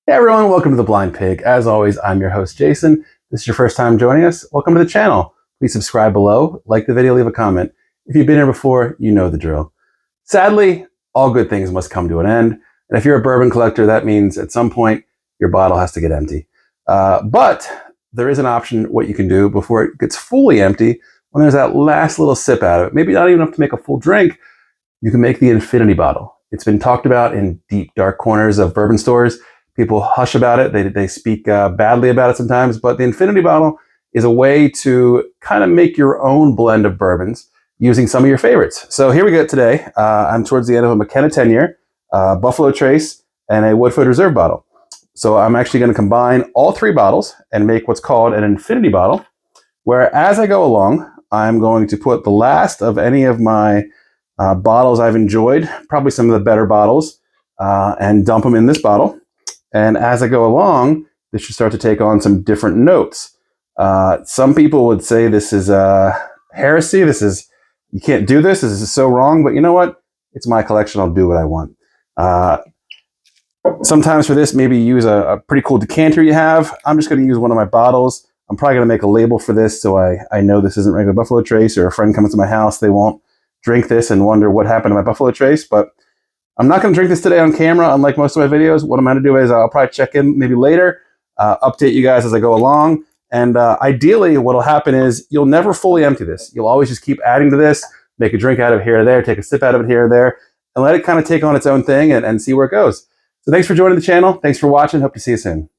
Hey everyone, welcome to The Blind Pig. As always, I'm your host, Jason. If this is your first time joining us, welcome to the channel. Please subscribe below, like the video, leave a comment. If you've been here before, you know the drill. Sadly, all good things must come to an end. And if you're a bourbon collector, that means at some point, your bottle has to get empty. But there is an option what you can do before it gets fully empty. When there's that last little sip out of it, maybe not even enough to make a full drink, you can make the infinity bottle. It's been talked about in deep, dark corners of bourbon stores. People hush about it. They speak badly about it sometimes, but the infinity bottle is a way to kind of make your own blend of bourbons using some of your favorites. So here we go today. I'm towards the end of a McKenna 10-year, Buffalo Trace, and a Woodford Reserve bottle. So I'm actually going to combine all three bottles and make what's called an infinity bottle, where as I go along, I'm going to put the last of any of my bottles I've enjoyed, probably some of the better bottles, and dump them in this bottle. And as I go along, this should start to take on some different notes. Some people would say this is heresy. You can't do this. This is so wrong. But you know what? It's my collection. I'll do what I want. Sometimes for this, maybe use a pretty cool decanter you have. I'm just going to use one of my bottles. I'm probably going to make a label for this so I know this isn't regular Buffalo Trace, or a friend comes to my house, they won't drink this and wonder what happened to my Buffalo Trace. But I'm not going to drink this today on camera, unlike most of my videos. What I'm going to do is I'll probably check in maybe later, update you guys as I go along. And ideally, what will happen is you'll never fully empty this. You'll always just keep adding to this, make a drink out of it here or there, take a sip out of it here or there, and let it kind of take on its own thing and see where it goes. So thanks for joining the channel. Thanks for watching. Hope to see you soon.